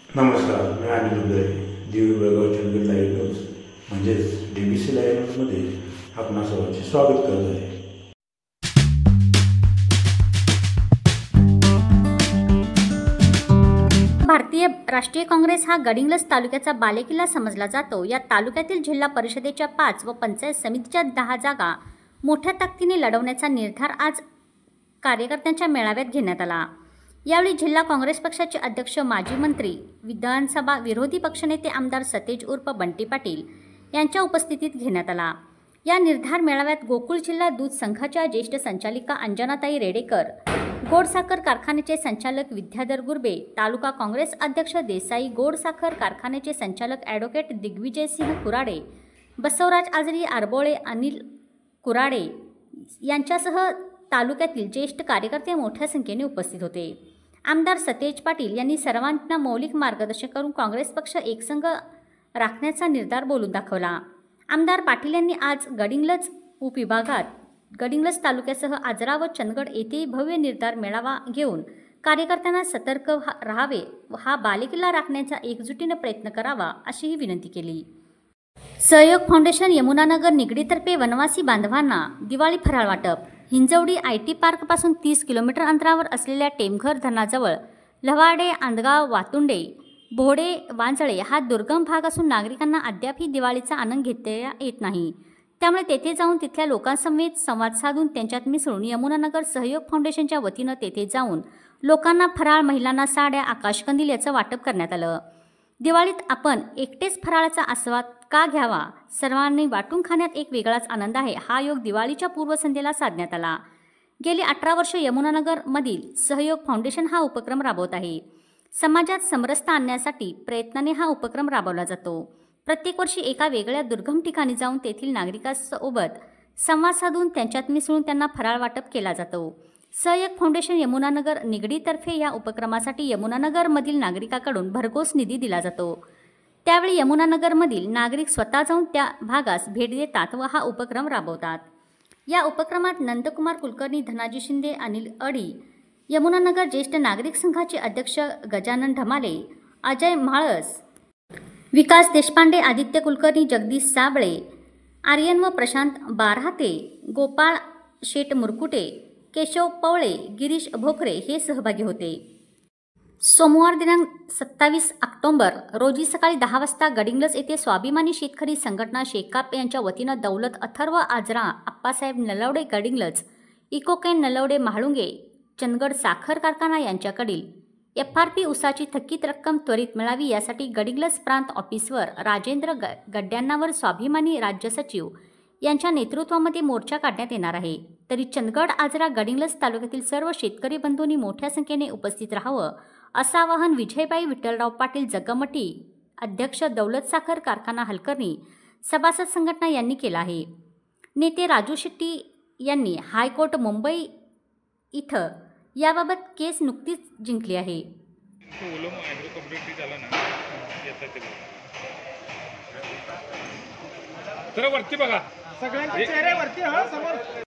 नमस्कार, मी अनिल उदय, Divya Belgaum Chandgad live news म्हणजेच DBC live न्यूजमध्ये आपणा सर्वांचे स्वागत करत आहे. भारतीय राष्ट्रीय काँग्रेस हा गडिंग्लज तालुक्याचा बालेकिल्ला समजला जातो. या तालुक्यातील जिल्हा परिषदेच्या 5 व पंचायत समितीच्या 10 जागा मोठ्या ताकदीने लढवण्याचा निर्धार आज कार्यकर्त्यांच्या मेळाव्यात घेण्यात आला. यावेळी जिल्हा काँग्रेस पक्षाचे अध्यक्ष, माजी मंत्री, विधानसभा विरोधी पक्षनेते आमदार सतेज उर्फ बंटी पाटील यांच्या उपस्थितीत घेण्यात आला. या निर्धार मेळाव्यात गोकुळ जिल्हा दूध संघाच्या ज्येष्ठ संचालिका अंजनाताई रेडेकर, गोड साखर कारखान्याचे संचालक विद्याधर गुरबे, तालुका काँग्रेस अध्यक्ष देसाई, गोड साखर कारखान्याचे संचालक ॲडव्होकेट दिग्विजयसिंह कुराडे, बसवराज आजरी, आरबोळे, अनिल कुराडे यांच्यासह तालुक्यातील ज्येष्ठ कार्यकर्ते मोठ्या संख्येने उपस्थित होते. आमदार सतेज पाटील यांनी सर्वांना मौलिक मार्गदर्शन करून काँग्रेस पक्ष एकसंघ राखण्याचा निर्धार बोलून दाखवला. आमदार पाटील यांनी आज गडिंग्लज उपविभागात गडिंग्लज तालुक्यासह आजरा व चंदगड येथे भव्य निर्धार मेळावा घेऊन कार्यकर्त्यांना सतर्क राहावे व हा बालेकिल्ला राखण्याचा एकजुटीने प्रयत्न करावा अशीही विनंती केली. सहयोग फाउंडेशन यमुनानगर निगडीतर्फे वनवासी बांधवांना दिवाळी फराळ वाटप. हिंजवडी IT पार्कपासून 30 किलोमीटर अंतरावर असलेल्या टेमघर धरणाजवळ लव्हाडे, आंदगाव, वातुंडे, बोहडे, वांजळे हा दुर्गम भाग असून नागरिकांना अद्यापही दिवाळीचा आनंद घेता येत नाही. त्यामुळे तेथे जाऊन तिथल्या लोकांसमवेत संवाद साधून त्यांच्यात मिसळून यमुनानगर सहयोग फाउंडेशनच्या वतीनं तेथे जाऊन लोकांना फराळ, महिलांना साड्या, आकाशकंदील याचं वाटप करण्यात आलं. दिवाळीत आपण एकटेच फराळाचा आस्वाद का घ्यावा, सर्वांनी वाटून खाण्यात एक वेगळाच आनंद आहे. हा योग दिवाळीच्या पूर्वसंध्येला साधण्यात आला. गेली 18 वर्ष यमुनानगरमधील सहयोग फाउंडेशन हा उपक्रम राबवत आहे. समाजात समरसता आणण्यासाठी प्रयत्नाने हा उपक्रम राबवला जातो. प्रत्येक वर्षी एका वेगळ्या दुर्गम ठिकाणी जाऊन तेथील नागरिकांसोबत संवाद साधून त्यांच्यात मिसळून त्यांना फराळ वाटप केला जातो. सहयोग फाउंडेशन यमुनानगर निगडीतर्फे या उपक्रमासाठी यमुनानगरमधील नागरिकांकडून भरघोस निधी दिला जातो. त्यावेळी यमुनानगरमधील नागरिक स्वतः जाऊन त्या भागास भेट देतात व हा उपक्रम राबवतात. या उपक्रमात नंदकुमार कुलकर्णी, धनाजी शिंदे, अनिल अडी, यमुनानगर ज्येष्ठ नागरिक संघाचे अध्यक्ष गजानन ढमाले, अजय म्हाळस, विकास देशपांडे, आदित्य कुलकर्णी, जगदीश साबळे, आर्यन व प्रशांत बारहाते, गोपाळ शेट मुरकुटे, केशव पवळे, गिरीश भोकरे हे सहभागी होते. सोमवार दिनांक 27 ऑक्टोबर रोजी सकाळी 10 वाजता गडिंग्लज येथे स्वाभिमानी शेतकरी संघटना शेकाप यांच्या वतीनं दौलत अथर्व आजरा, आप्पासाहेब नलवडे गडिंग्लज, इकोकॅन नलवडे म्हाळुंगे, चंदगड साखर कारखाना यांच्याकडील FRP ऊसाची थकीत रक्कम त्वरित मिळावी यासाठी गडिंग्लज प्रांत ऑफिसवर राजेंद्र गड्यांनावर स्वाभिमानी राज्य सचिव यांच्या नेतृत्वामध्ये मोर्चा काढण्यात येणार आहे. तरी चंदगड, आजरा, गडिंग्लज तालुक्यातील सर्व शेतकरी बंधूंनी मोठ्या संख्येने उपस्थित राहावं असं आवाहन विजयबाई विठ्ठलराव पाटील जगमटी, अध्यक्ष दौलत साखर कारखाना हलकर्णी, सभासद संघटना यांनी केलं आहे. नेते राजू शेट्टी यांनी हायकोर्ट मुंबई इथं याबाबत केस नुकतीच जिंकली आहे. वरती बघा, सगळ्यांचे चेहरे वरती, हा समोर.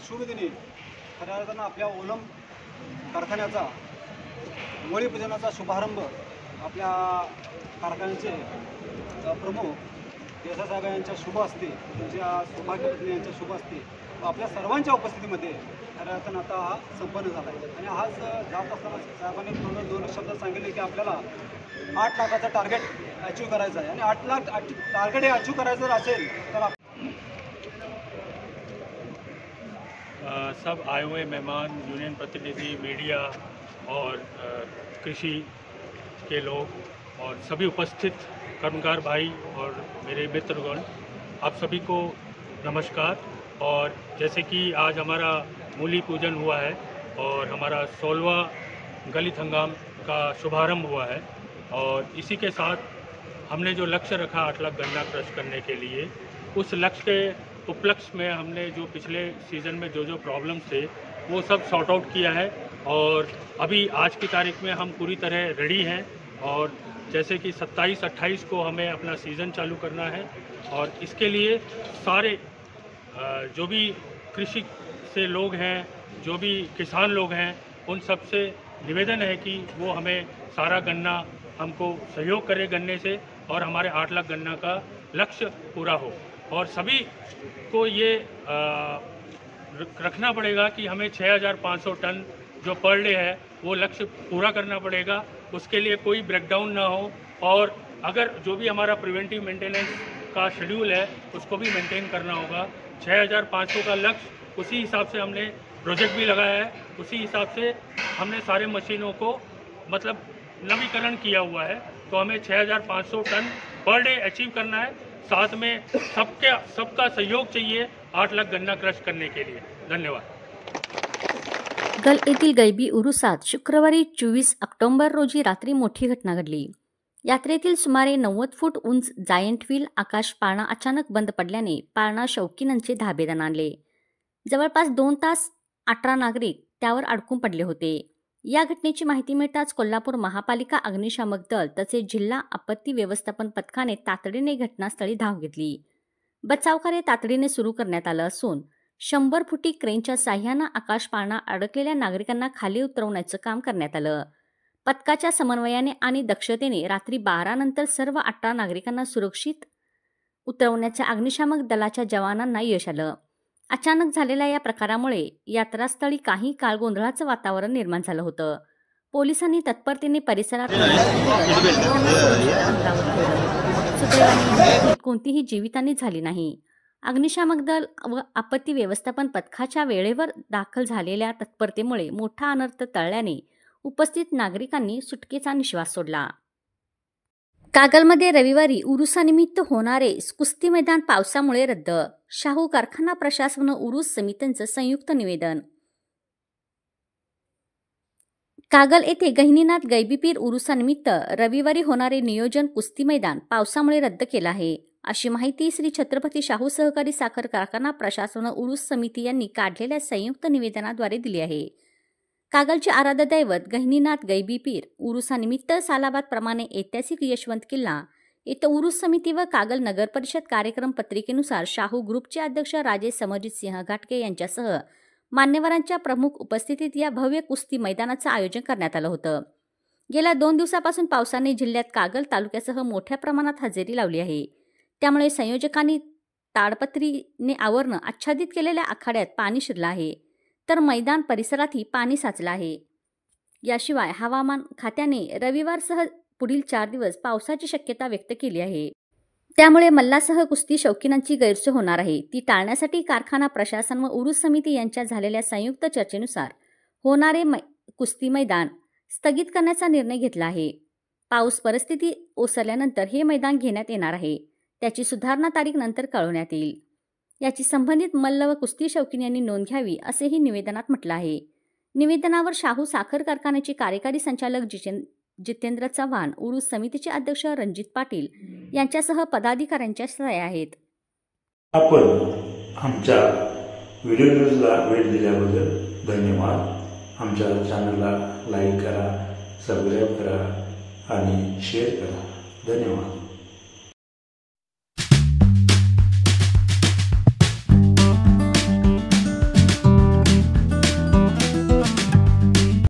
शुभ दिनी खऱ्या अर्थानं आपल्या ओलम कारखान्याचा दिवाळीपूजनाचा शुभारंभ आपल्या कारखान्याचे प्रमुख देसाईसाहेब यांच्या शुभ असते, त्यांच्या सौभाग्यपत्नी यांच्या शुभ असते आपल्या सर्वांच्या उपस्थितीमध्ये खऱ्या अर्थानं आता हा संपन्न झाला आहे. आणि आज जात असताना साहेबांनी थोडं 2 शब्द सांगितले की आपल्याला 8 लाखाचं टार्गेट अचीव करायचं आहे. आणि 8 लाख टार्गेट हे अचीव करायचं जर असेल तर सब आए हुए मेहमान, यूनियन प्रतिनिधि, मीडिया और कृषि के लोग और सभी उपस्थित कर्मकार भाई और मेरे मित्रगण, आप सभी को नमस्कार। और जैसे कि आज हमारा मूली पूजन हुआ है और हमारा 16वां गलित हंगाम का शुभारंभ हुआ है, और इसी के साथ हमने जो लक्ष्य रखा 8 लाख गन्ना क्रश करने के लिए, उस लक्ष्य के उपलक्ष्य में हमने जो पिछले सीज़न में जो प्रॉब्लम्स थे वो सब सॉर्ट आउट किया है। और अभी आज की तारीख में हम पूरी तरह रेडी हैं, और जैसे कि 27-28 को हमें अपना सीज़न चालू करना है, और इसके लिए सारे जो भी कृषि से लोग हैं, जो भी किसान लोग हैं, उन सब से निवेदन है कि वो हमें सारा गन्ना हमको सहयोग करे गन्ने से, और हमारे 8 लाख गन्ना का लक्ष्य पूरा हो। और सभी को ये रखना पड़ेगा कि हमें 6500 टन जो पर डे है वो लक्ष्य पूरा करना पड़ेगा। उसके लिए कोई ब्रेकडाउन ना हो, और अगर जो भी हमारा प्रिवेंटिव मेंटेनेंस का शेड्यूल है उसको भी मेंटेन करना होगा। 6500 का लक्ष्य, उसी हिसाब से हमने प्रोजेक्ट भी लगाया है, उसी हिसाब से हमने सारे मशीनों को मतलब नवीकरण किया हुआ है। तो हमें 6500 टन पर डे अचीव करना है। साथ में सबका सहयोग चाहिए 8 लाख गन्ना क्रश करने के लिए। धन्यवाद। गल येथील गैबी उरुसात शुक्रवारी 24 ऑक्टोबर रोजी रात्री मोठी घटना घडली। यात्रेतील सुमारे 90 फूट उंच जायंट व्हील आकाश पाळणा अचानक बंद पडल्याने पाळणा शौकीनांचे धाबेदान आणले। जवळपास 2 तास 18 नागरिक त्यावर अडकून पडले होते। या घटनेची माहिती मिळताच कोल्हापूर महापालिका अग्निशामक दल तसेच जिल्हा आपत्ती व्यवस्थापन पथकाने तातडीने घटनास्थळी धाव घेतली। बचावकार्य तातडीने सुरू करण्यात आलं असून 100 फुटी क्रेनच्या साह्यानं आकाश पाळणा अडकलेल्या नागरिकांना खाली उतरवण्याचं काम करण्यात आलं। पथकाच्या समन्वयाने आणि दक्षतेने रात्री 12 नंतर सर्व 18 नागरिकांना सुरक्षित उतरवण्याच्या अग्निशामक दलाच्या जवानांना यश आलं। अचानक झालेल्या या प्रकारामुळे यात्रास्थळी काही काळ गोंधळाचं वातावरण निर्माण झालं होतं। पोलिसांनी तत्परतेने परिसरात सुदैवाने कोणतीही जीवितहानी झाली नाही। अग्निशामक दल व आपत्ती व्यवस्थापन पथकाच्या वेळेवर दाखल झालेल्या तत्परतेमुळे मोठा अनर्थ टळल्याने उपस्थित नागरिकांनी सुटकेचा निश्वास सोडला। कागलमध्ये रविवारी उरुसानिमित्त होणारे कुस्ती मैदान पावसामुळे रद्द। शाहू कारखाना प्रशासन व उरूस समितीचं संयुक्त निवेदन। कागल येथे गहिनीनाथ गैबीपीर उरुसानिमित्त रविवारी होणारे नियोजन कुस्ती मैदान पावसामुळे रद्द केलं आहे, अशी माहिती श्री छत्रपती शाहू सहकारी साखर कारखाना प्रशासन व उरूस समिती यांनी काढलेल्या संयुक्त निवेदनाद्वारे दिली आहे। कागलचे आराध्य दैवत गहिनीनाथ गैबीपीर उरुसानिमित्त सालाबाद प्रमाणे ऐतिहासिक यशवंत किल्ला येथे उरूस समिती व कागल नगर परिषद कार्यक्रम पत्रिकेनुसार शाहू ग्रुपचे अध्यक्ष राजे समरजित सिंह घाटगे यांच्यासह मान्यवरांच्या प्रमुख उपस्थितीत या भव्य कुस्ती मैदानाचं आयोजन करण्यात आलं होतं। गेल्या 2 दिवसापासून पावसाने जिल्ह्यात कागल तालुक्यासह मोठ्या प्रमाणात हजेरी लावली आहे। त्यामुळे संयोजकांनी ताडपत्रीने आवरण आच्छादित केलेल्या आखाड्यात पाणी शिरलं आहे, तर मैदान परिसरातही पाणी साचलं आहे। याशिवाय हवामान खात्याने रविवारसह पुढील 4 दिवस पावसाची शक्यता व्यक्त केली आहे। त्यामुळे मल्लासह कुस्ती शौकीनांची गैरसोय होणार आहे, ती टाळण्यासाठी कारखाना प्रशासन व उरूस समिती यांच्यात झालेल्या संयुक्त चर्चेनुसार होणारे कुस्ती मैदान स्थगित करण्याचा निर्णय घेतला आहे। पाऊस परिस्थिती ओसरल्यानंतर हे मैदान घेण्यात येणार आहे, त्याची सुधारणा तारीख नंतर कळवण्यात येईल। याची संबंधित मल्ल व कुस्ती शौकीन यांनी नोंद घ्यावी असेही निवेदनात म्हटलं आहे। निवेदनावर शाहू साखर कारखान्याचे कार्यकारी संचालक जितेंद्र चव्हाण, उरूस समितीचे अध्यक्ष रणजित पाटील यांच्यासह पदाधिकाऱ्यांच्या सह्या आहेत। आपण आमच्या व्हिडिओ न्यूजला वेळ दिल्याबद्दल धन्यवाद। आमच्या चॅनलला लाईक करा, सबस्क्राईब करा आणि शेअर करा। धन्यवाद।